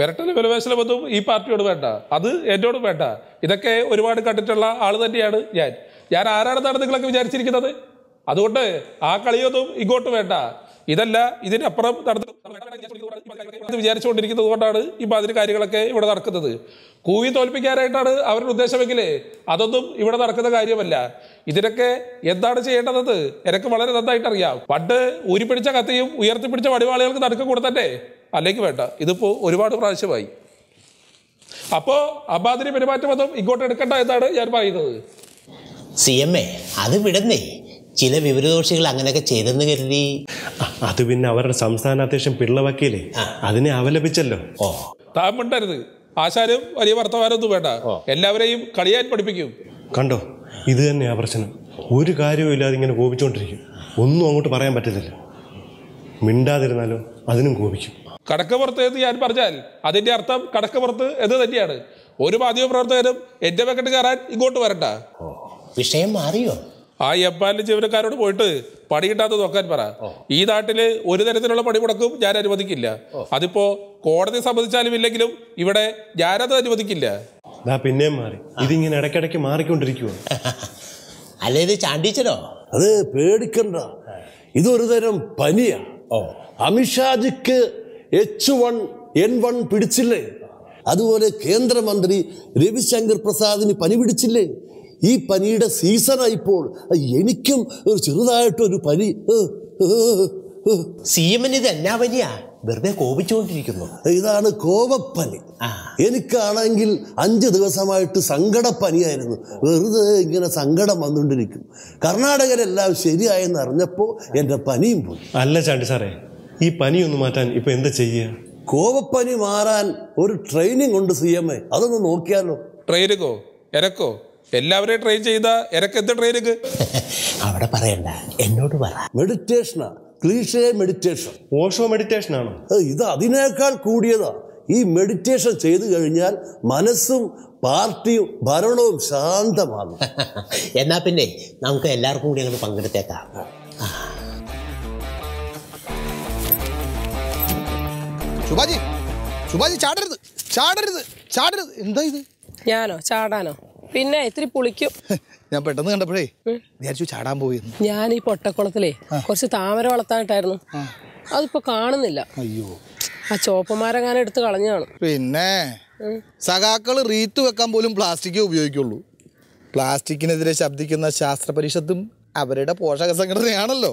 വിരട്ടൽ വിലപേശലമൊന്നും ഈ പാർട്ടിയോട് വേണ്ട, അത് എന്നോട് വേണ്ട. ഇതൊക്കെ ഒരുപാട് കണ്ടിട്ടുള്ള ആൾ തന്നെയാണ് ഞാൻ ആരാണെന്നാണ് നിങ്ങളൊക്കെ വിചാരിച്ചിരിക്കുന്നത്? അതുകൊണ്ട് ആ കളിയൊന്നും ഇങ്ങോട്ട് വേണ്ട. ഇതല്ല, ഇതിനപ്പുറം വിചാരിച്ചുകൊണ്ടിരിക്കുന്നത് കൊണ്ടാണ് ഈ മാതിരി കാര്യങ്ങളൊക്കെ ഇവിടെ നടക്കുന്നത്. കൂവി തോൽപ്പിക്കാനായിട്ടാണ് അവരുടെ ഉദ്ദേശമെങ്കിലേ അതൊന്നും ഇവിടെ നടക്കുന്ന കാര്യമല്ല. ഇതിനൊക്കെ എന്താണ് ചെയ്യേണ്ടതെന്ന് എനിക്ക് വളരെ നന്നായിട്ട് അറിയാം. പണ്ട് ഊരിപ്പിടിച്ച കത്തിയും ഉയർത്തിപ്പിടിച്ച വടിവാളുകൾക്ക് നടുക്കം കൊടുത്തന്നെ, അല്ലെങ്കിൽ വേണ്ട. ഇതിപ്പോ ഒരുപാട് പ്രാവശ്യമായി. അപ്പോ അമ്മാതിരി പെരുമാറ്റമൊന്നും ഇങ്ങോട്ട് എടുക്കണ്ട എന്നാണ് ഞാൻ പറയുന്നത്. CMA അത് വിടുന്നേ, ചില വിവരദോഷികൾ അങ്ങനെയൊക്കെ ചെയ്തെന്ന് കരുതി. അത് പിന്നെ അവരുടെ സംസ്ഥാന അധ്യക്ഷൻ പിള്ള വക്കീലേ അതിനെ അവലപിച്ചല്ലോ. താൻ മിണ്ടരുത്. ആശാനും വലിയ വർത്തമാനമൊന്നും വേണ്ട. എല്ലാവരെയും കളിയാൻ പഠിപ്പിക്കും. കണ്ടോ, ഇത് തന്നെയാ പ്രശ്നം. ഒരു കാര്യവും ഇല്ലാതെ ഇങ്ങനെ കോപിച്ചുകൊണ്ടിരിക്കും. ഒന്നും അങ്ങോട്ട് പറയാൻ പറ്റത്തില്ല. മിണ്ടാതിരുന്നാലോ അതിനും കോപിക്കും. കടക്കപ്പുറത്ത് എന്ന് ഞാൻ പറഞ്ഞാൽ അതിന്റെ അർത്ഥം കടക്കപ്പുറത്ത് എന്ന് തന്നെയാണ്. ഒരു മാധ്യമ പ്രവർത്തകരും എന്റെ വെക്കട്ട് കയറാൻ ഇങ്ങോട്ട് വരണ്ട. വിഷയം മാറിയോ? ആ എംപാലിന്റെ ജീവനക്കാരോട് പോയിട്ട് പണി കിട്ടാത്ത നോക്കാൻ പറ. ഈ നാട്ടില് ഒരു തരത്തിലുള്ള പണിമുടക്കും ഞാൻ അനുവദിക്കില്ല. അതിപ്പോ കോടതി സമ്മതിച്ചാലും ഇല്ലെങ്കിലും ഇവിടെ ഞാനത് അനുവദിക്കില്ല. പിന്നെയും മാറി. ഇതിങ്ങനെ ഇടയ്ക്കിടയ്ക്ക് മാറിക്കൊണ്ടിരിക്കുവോ? അല്ല, ഇത് ചാണ്ടിച്ചനോ? അത് പേടിക്കണ്ട, ഇതൊരു തരം പനിയാ. അമിത്ഷാജിക്ക് H1N1 പിടിച്ചില്ലേ, അതുപോലെ കേന്ദ്രമന്ത്രി രവിശങ്കർ പ്രസാദിന് പനി പിടിച്ചില്ലേ. ഈ പനിയുടെ സീസണായിപ്പോൾ എനിക്കും ഒരു ചെറുതായിട്ടൊരു പനി. CMന് ഇത് എന്നാ പനിയാ? വെറുതെ കോപിച്ചുകൊണ്ടിരിക്കുന്നു. ഇതാണ് കോപപ്പനി. എനിക്കാണെങ്കിൽ 5 ദിവസമായിട്ട് സങ്കടപ്പനിയായിരുന്നു. വെറുതെ ഇങ്ങനെ സങ്കടം വന്നുകൊണ്ടിരിക്കും. കർണാടകയിലെല്ലാം ശരിയായെന്ന് അറിഞ്ഞപ്പോൾ എൻ്റെ പനിയും പോയി. അല്ല ചാണ്ടി സാറേ, ഈ പനിയൊന്നും മാറ്റാൻ ഇപ്പൊ എന്താ ചെയ്യുക? കോപപ്പനി മാറാൻ ഒരു ട്രെയിനിങ് ഉണ്ട് CMA, അതൊന്ന് നോക്കിയാലോ? ട്രെയിനിങ്ങോ? എനക്കോ? എല്ലാവരെയും ട്രെയിൻ ചെയ്ത എനക്ക് എന്ത് ട്രെയിനിങ്? അവിടെ പറയണ്ട, എന്നോട് പറ. മെഡിറ്റേഷനാ, ക്ലീഷേ മെഡിറ്റേഷൻ. ഓഷോ മെഡിറ്റേഷൻ ആണോ? ഇത് അതിനേക്കാൾ കൂടിയതാ. ഈ മെഡിറ്റേഷൻ ചെയ്തു കഴിഞ്ഞാൽ മനസ്സും പാർട്ടിയും ഭരണവും ശാന്തമാകും. എന്നാ പിന്നെ നമുക്ക് എല്ലാവർക്കും കൂടി അങ്ങോട്ട് പങ്കെടുത്തേക്കാം. ശുഭാജി ചാടരുത്, ചാടരുത്, ചാടരുത്. എന്താ ഇത്? ഞാനോ ചാടാനോ? പിന്നെ ഇത്തിരി പുളിക്കും. ഞാൻ പെട്ടെന്ന് കണ്ടപ്പോഴേ വിചാരിച്ചു ചാടാൻ പോയിരുന്നു. ഞാൻ ഈ പൊട്ടക്കുളത്തിലേ കുറച്ച് താമര വളർത്താനായിട്ടായിരുന്നു. അതിപ്പോ കാണുന്നില്ല. അയ്യോ, ആ ചോപ്പന്മാരെങ്ങാനും എടുത്ത് കളഞ്ഞാണ്. പിന്നെ സഖാക്കള് റീത്ത് വെക്കാൻ പോലും പ്ലാസ്റ്റിക്കേ ഉപയോഗിക്കുള്ളൂ. പ്ലാസ്റ്റിക്കിനെതിരെ ശബ്ദിക്കുന്ന ശാസ്ത്ര പരിഷത്തും അവരുടെ പോഷക സംഘടനയാണല്ലോ.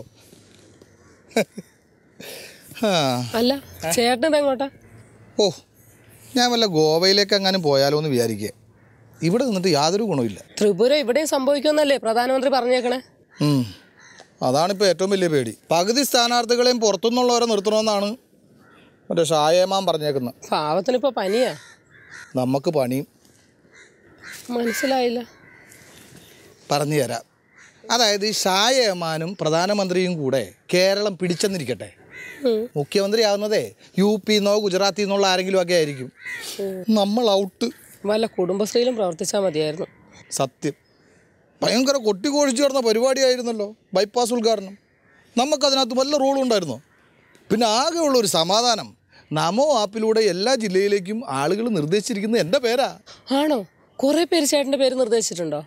അല്ല, ചേട്ടൻ എങ്ങോട്ടാ? ഓ, ഞാൻ വല്ല ഗോവയിലേക്ക് എങ്ങാനും പോയാലോ എന്ന് വിചാരിക്കുക. ഇവിടെ നിന്നിട്ട് യാതൊരു ഗുണമില്ല. ത്രിപുര ഇവിടെ സംഭവിക്കുമെന്നല്ലേ പ്രധാനമന്ത്രി പറഞ്ഞേക്കണേ? അതാണിപ്പോൾ ഏറ്റവും വലിയ പേടി. പകുതി സ്ഥാനാർത്ഥികളെയും പുറത്തുനിന്നുള്ളവരെ നിർത്തണമെന്നാണ് മറ്റേ ഷായേമാൻ പറഞ്ഞേക്കുന്നത്. പാവത്തിനിപ്പോൾ പനിയാ. നമുക്ക് പണിയും. മനസ്സിലായില്ല. പറഞ്ഞു തരാം. അതായത് ഷായേമാനും പ്രധാനമന്ത്രിയും കൂടെ കേരളം പിടിച്ചെന്നിരിക്കട്ടെ, മുഖ്യമന്ത്രി ആവുന്നതേ UP നിന്നോ ഗുജറാത്തിൽ നിന്നുള്ള ആരെങ്കിലും ഒക്കെ ആയിരിക്കും. നമ്മൾ ഔട്ട്. വല്ല കുടുംബശ്രീയിലും പ്രവർത്തിച്ചാൽ മതിയായിരുന്നു. സത്യം, ഭയങ്കര കൊട്ടിക്കോഴിച്ചു കിടന്ന പരിപാടിയായിരുന്നല്ലോ ബൈപ്പാസ് ഉദ്ഘാടനം. നമുക്കതിനകത്ത് വല്ല റോളും ഉണ്ടായിരുന്നോ? പിന്നെ ആകെയുള്ളൊരു സമാധാനം, നമോ ആപ്പിലൂടെ എല്ലാ ജില്ലയിലേക്കും ആളുകൾ നിർദ്ദേശിച്ചിരിക്കുന്നത് എൻ്റെ പേരാ. ആണോ? കുറേ പേര് ചേട്ടൻ്റെ പേര് നിർദ്ദേശിച്ചിട്ടുണ്ടോ?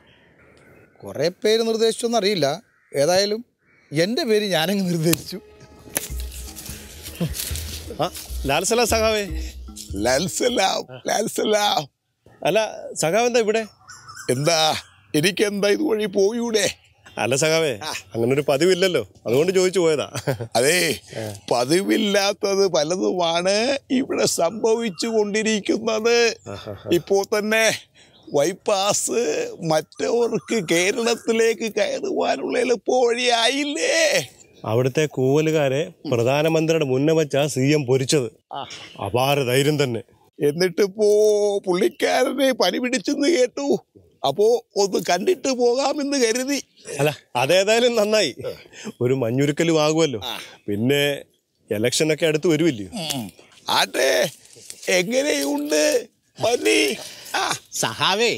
കുറേ പേര് നിർദ്ദേശിച്ചോന്നറിയില്ല, ഏതായാലും എൻ്റെ പേര് ഞാനങ്ങ് നിർദ്ദേശിച്ചു. ലാൽസലാം സഖാവേ. അല്ല സഖാവ് എന്താ ഇവിടെ? എന്താ എനിക്കെന്താ ഇതുവഴി പോയൂടെ? അല്ല സഖാവേ, അങ്ങനൊരു പതിവില്ലല്ലോ, അതുകൊണ്ട് ചോദിച്ചു പോയതാ. അതെ, പതിവില്ലാത്തത് പലതുമാണ് ഇവിടെ സംഭവിച്ചു കൊണ്ടിരിക്കുന്നത്. ഇപ്പോൾ തന്നെ ബൈപ്പാസ് മറ്റവർക്ക് കേരളത്തിലേക്ക് കയറുവാനുള്ള എളുപ്പവഴിയായില്ലേ? അവിടുത്തെ കൂവലുകാരെ പ്രധാനമന്ത്രിയുടെ മുന്നേ വെച്ചാ CM പൊരിച്ചത്. അപാര ധൈര്യം തന്നെ. എന്നിട്ടിപ്പോ പുള്ളിക്കാരനെ പനി പിടിച്ചെന്ന് കേട്ടു. അപ്പോ ഒന്ന് കണ്ടിട്ട് പോകാമെന്ന് കരുതി. അല്ല, അതേതായാലും നന്നായി. ഒരു മഞ്ഞുരുക്കലും ആകുമല്ലോ. പിന്നെ ഇലക്ഷനൊക്കെ അടുത്ത് വരുമല്ലോ. ആട്ടെ, എങ്ങനെയുണ്ട് പനി? സഹാവേ,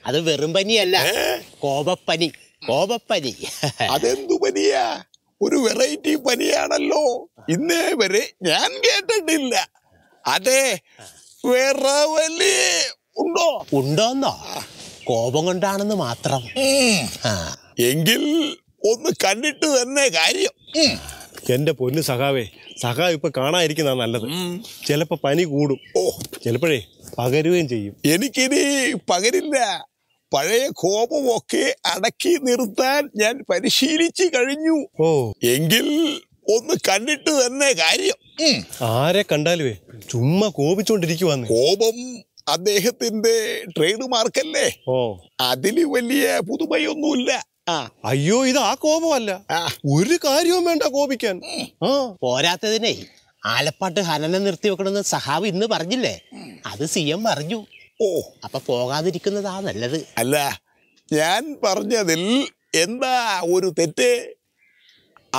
അത് വെറും പനിയല്ല, കോപപ്പനി. കോപപ്പനി. അതെന്തു പനിയാ? ഒരു വെറൈറ്റി പനിയാണല്ലോ, ഇന്നേ വരെ ഞാൻ കേട്ടിട്ടില്ല. അതെ, വേറെ വലിയ ഉണ്ടോ? ഉണ്ടോന്നോ? കോപം കൊണ്ടാണെന്ന് മാത്രം. എങ്കിൽ ഒന്ന് കണ്ടിട്ട് തന്നെ കാര്യം. എൻ്റെ പൊന്ന് സഖാവേ, സഖാവ് ഇപ്പൊ കാണാതിരിക്കുന്നതാണ് നല്ലത്. ചിലപ്പോ പനി കൂടും, ചിലപ്പോഴേ പകരുകയും ചെയ്യും. എനിക്കിനി പകരില്ല. പഴയ കോപമൊക്കെ അടക്കി നിർത്താൻ ഞാൻ പരിശീലിച്ചു കഴിഞ്ഞു. എങ്കിൽ ഒന്ന് കണ്ടിട്ട് തന്നെ കാര്യം. ആരെ കണ്ടാലുവേ ചുമ്മാ കോപിച്ചോണ്ടിരിക്കുവാന്ന്. കോപം അദ്ദേഹത്തിന്റെ ട്രേഡ് മാർക്കല്ലേ. അതില് വലിയ പുതുമയൊന്നുമില്ല. അയ്യോ, ഇത് ആ കോപമല്ല. ഒരു കാര്യവും വേണ്ട കോപിക്കാൻ. പോരാത്തതിനെ ആലപ്പാട്ട് ഹനനം നിർത്തി വെക്കണമെന്ന് സഹാബ് ഇന്ന് പറഞ്ഞില്ലേ? അത് CM പറഞ്ഞു. അപ്പൊ പോകാതിരിക്കുന്നതാ നല്ലത്. അല്ല, ഞാൻ പറഞ്ഞതിൽ എന്താ ഒരു തെറ്റ്?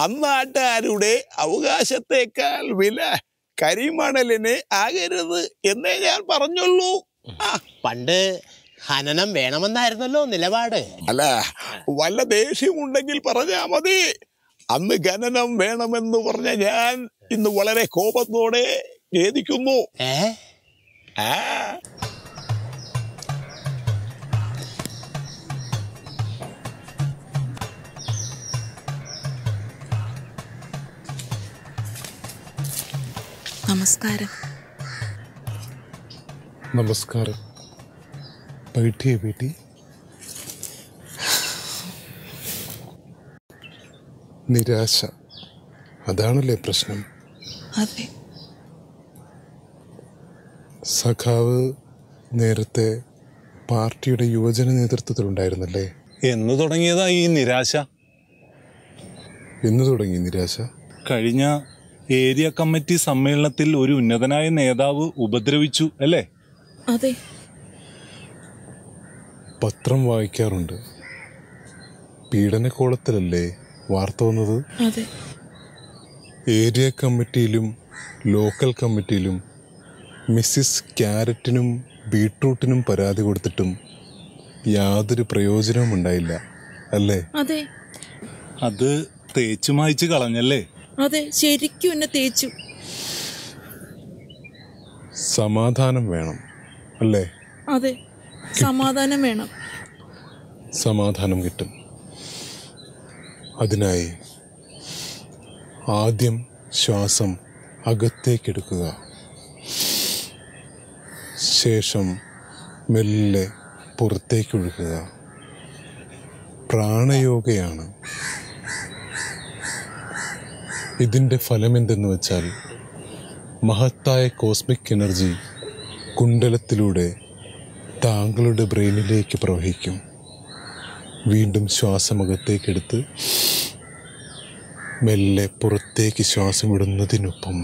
അന്നാട്ടുകാരുടെ അവകാശത്തേക്കാൾ വില കരിമണലിന് ആകരുത് എന്നേ ഞാൻ പറഞ്ഞുള്ളൂ. പണ്ട് ഹനനം വേണമെന്നായിരുന്നല്ലോ നിലപാട്. അല്ല, വല്ല ദേഷ്യമുണ്ടെങ്കിൽ പറഞ്ഞാ മതി. അന്ന് ഖനനം വേണമെന്ന് പറഞ്ഞ ഞാൻ ഇന്ന് വളരെ കോപത്തോടെ ഖേദിക്കുന്നു. നമസ്കാരം. നമസ്കാരം. बैठिए बेटी. നിരാശ, അതാണല്ലേ പ്രശ്നം? അതെ. സഖാവ് നേരത്തെ പാർട്ടിയുടെ യുവജന നേതൃത്വത്തിലുണ്ടായിരുന്നല്ലേ? എന്ന് തുടങ്ങിയതാ ഈ നിരാശ? എന്ന് തുടങ്ങി നിരാശ? കഴിഞ്ഞ ഏരിയ കമ്മിറ്റി സമ്മേളനത്തിൽ ഒരു ഉന്നതനായ നേതാവ് ഉപദ്രവിച്ചു അല്ലേ? അതെ. പത്രം വായിക്കാറുണ്ട്. പീഡനക്കോളത്തിലല്ലേ വാർത്ത വന്നത്? അതെ. ഏരിയ കമ്മിറ്റിയിലും ലോക്കൽ കമ്മിറ്റിയിലും മിസ്സിസ് ക്യാരറ്റിനും ബീട്രൂട്ടിനും പരാതി കൊടുത്തിട്ടും യാതൊരു പ്രയോജനവും ഉണ്ടായില്ല അല്ലേ? അതെ. അത് തേച്ചു മായ്ച്ചു കളഞ്ഞല്ലേ? അതെ, ശരിക്കും എന്നെ തേച്ചു. സമാധാനം വേണം അല്ലേ? അതെ, സമാധാനം വേണം. സമാധാനം കിട്ടും. അതിനായി ആദ്യം ശ്വാസം അകത്തേക്കെടുക്കുക, ശേഷം മെല്ലെ പുറത്തേക്കൊഴുകുക. പ്രാണയോഗയാണ്. ഇതിൻ്റെ ഫലമെന്തെന്ന് വെച്ചാൽ മഹത്തായ കോസ്മിക് എനർജി കുണ്ടലത്തിലൂടെ താങ്കളുടെ ബ്രെയിനിലേക്ക് പ്രവഹിക്കും. വീണ്ടും ശ്വാസമകത്തേക്കെടുത്ത് മെല്ലെ പുറത്തേക്ക് ശ്വാസം വിടുന്നതിനൊപ്പം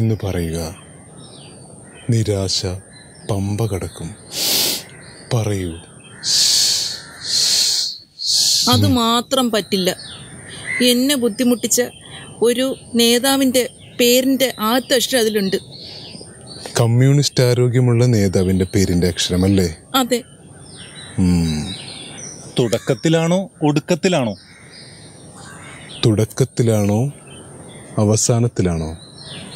എന്ന് പറയുക. നിരാശ പമ്പ കടക്കും. പറയൂ. അത് മാത്രം പറ്റില്ല. എന്നെ ബുദ്ധിമുട്ടിച്ച ഒരു നേതാവിൻ്റെ പേരിൻ്റെ ആദ്യത്തെ അക്ഷരം അതിലുണ്ട്. കമ്മ്യൂണിസ്റ്റ് ആരോഗ്യമുള്ള നേതാവിന്റെ പേരിന്റെ അക്ഷരമല്ലേ? അതെ. തുടക്കത്തിലാണോ ഒടുക്കത്തിലാണോ? തുടക്കത്തിലാണോ അവസാനത്തിലാണോ?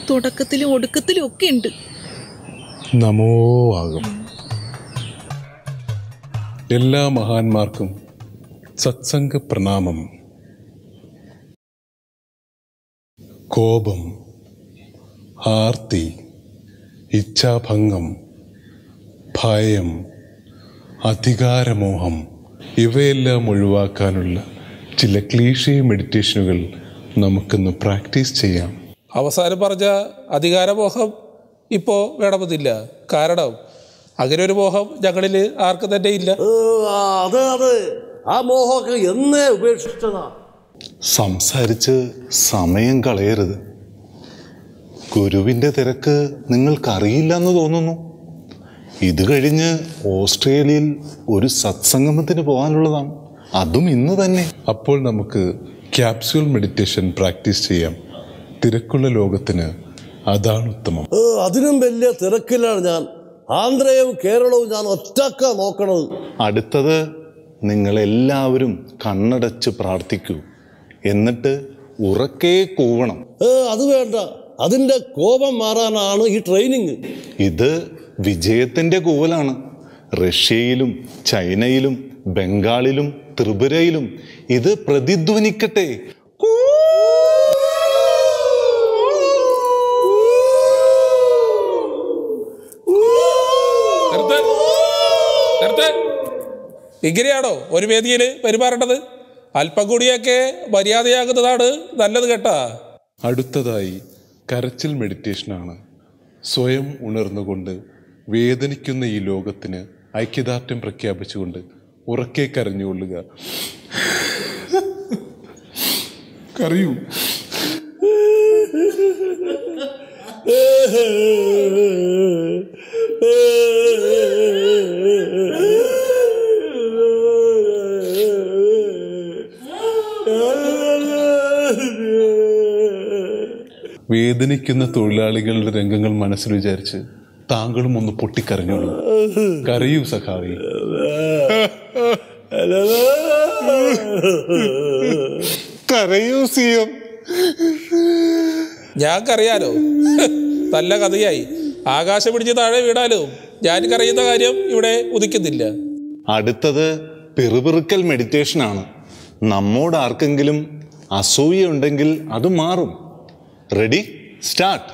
തുടക്കത്തിലും ഒടുക്കത്തിലും ഒക്കെ ഉണ്ട്. നമോ ആകും. എല്ലാ മഹാന്മാർക്കും സത്സംഗ പ്രണാമം. കോപം, ആർത്തി, ഇച്ഛാഭംഗം, ഭയം, അധികാരമോഹം ഇവയെല്ലാം ഒഴിവാക്കാനുള്ള ചില ക്ലീഷേ മെഡിറ്റേഷനുകൾ നമുക്കിന്ന് പ്രാക്ടീസ് ചെയ്യാം. അവസാനം പറഞ്ഞ അധികാരമോഹം ഇപ്പോൾ വേണമെന്നില്ല. കാരണം അങ്ങനെ ഒരു മോഹം ഞങ്ങളിൽ ആർക്കും തന്നെ ഇല്ല. അതെ അതെ, ആ മോഹമൊക്കെ എന്നേ ഉപേക്ഷിച്ചതാ. സംസാരിച്ച് സമയം കളയരുത്. ഗുരുവിൻ്റെ തിരക്ക് നിങ്ങൾക്കറിയില്ലെന്ന് തോന്നുന്നു. ഇത് കഴിഞ്ഞ് ഓസ്ട്രേലിയയിൽ ഒരു സത്സംഗമത്തിന് പോകാനുള്ളതാണ്, അതും ഇന്ന് തന്നെ. അപ്പോൾ നമുക്ക് ക്യാപ്സ്യൂൾ മെഡിറ്റേഷൻ പ്രാക്ടീസ് ചെയ്യാം. തിരക്കുള്ള ലോകത്തിന് അതാണ് ഉത്തമം. അതിനും വലിയ തിരക്കിലാണ് ഞാൻ. ആന്ധ്രയും കേരളവും ഞാൻ ഒറ്റക്ക നോക്കണത്. അടുത്തത് നിങ്ങളെല്ലാവരും കണ്ണടച്ച് പ്രാർത്ഥിക്കൂ. എന്നിട്ട് ഉറക്കെ കൂവണം. അത് വേണ്ട, അതിൻ്റെ കോപം മാറാനാണ് ഈ ട്രെയിനിങ്. ഇത് വിജയത്തിന്റെ കൂവലാണ്. റഷ്യയിലും ചൈനയിലും ബംഗാളിലും ത്രിപുരയിലും ഇത് പ്രതിധ്വനിക്കട്ടെ. ഇങ്ങനെയാണോ ഒരു വേദിയിൽ പെരുമാറേണ്ടത്? അല്പം കൂടിയൊക്കെ മര്യാദയാകുന്നതാണ് നല്ലത് കേട്ടാ. അടുത്തതായി കരച്ചിൽ മെഡിറ്റേഷനാണ്. സ്വയം ഉണർന്നുകൊണ്ട് വേദനിക്കുന്ന ഈ ലോകത്തിന് ഐക്യദാർഢ്യം പ്രഖ്യാപിച്ചുകൊണ്ട് ഉറക്കെ കരഞ്ഞുകൊള്ളുക. കരയൂ. വേദനിക്കുന്ന തൊഴിലാളികളുടെ രംഗങ്ങൾ മനസ്സിൽ വിചാരിച്ച് താങ്കളും ഒന്ന് പൊട്ടിക്കരഞ്ഞോളൂ. കരയൂ സഖാവി. കരയൂ സിയം. ഞാൻ കരയാലോ? നല്ല കഥയായി. ആകാശം പിടിച്ച് താഴെ വീണാലോ ഞാൻ കരയുന്ന കാര്യം ഇവിടെ ഉദിക്കുന്നില്ല. അടുത്തത് പിറുപിറുക്കൽ മെഡിറ്റേഷനാണ്. നമ്മോട് ആർക്കെങ്കിലും അസൂയ ഉണ്ടെങ്കിൽ അത് മാറും. Ready, start.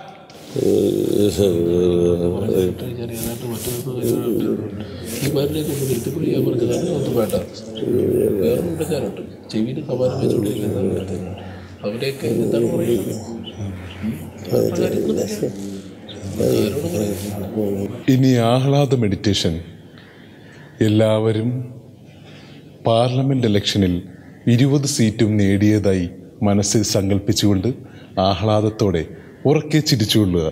ഇനി ആഹ്ലാദ മെഡിറ്റേഷൻ. എല്ലാവരും പാർലമെന്റ് ഇലക്ഷനിൽ 20 സീറ്റും നേടിയതായി മനസ്സിൽ സങ്കല്പിച്ചുകൊണ്ട് ആഹ്ലാദത്തോടെ ഉറക്കെ ചിരിച്ചുകൊള്ളുക.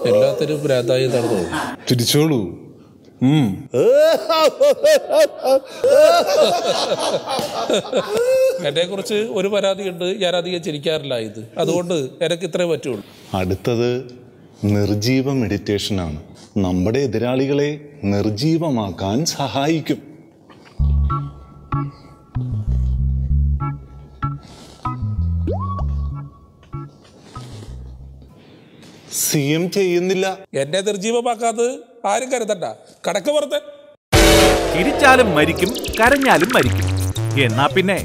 എല്ലാത്തിനും ഭ്രാന്തായി നടന്നു. ചിരിച്ചോളൂ. എന്നെ കുറിച്ച് ഒരു പരാതിയുണ്ട്, ഞാൻ അധികം ചിരിക്കാറില്ല. ഇത് അതുകൊണ്ട് എനിക്ക് ഇത്രേ പറ്റുള്ളൂ. അടുത്തത് നിർജീവ മെഡിറ്റേഷനാണ്. നമ്മുടെ എതിരാളികളെ നിർജീവമാക്കാൻ സഹായിക്കും. സിഎം ചെയ്യുന്നില്ല. എന്നെ നിർജീവമാക്കാതെ ആരും കരുതണ്ട. കടക്ക് പുറത്ത്. ചിരിച്ചാലും മരിക്കും, കരഞ്ഞാലും മരിക്കും. എന്നാ പിന്നെ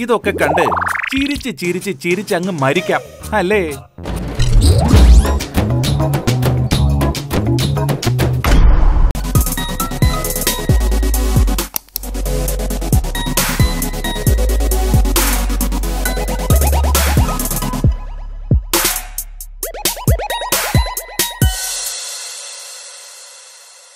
ഇതൊക്കെ കണ്ട് ചിരിച്ച് ചിരിച്ച് ചിരിച്ചങ്ങ് മരിക്കാം അല്ലേ?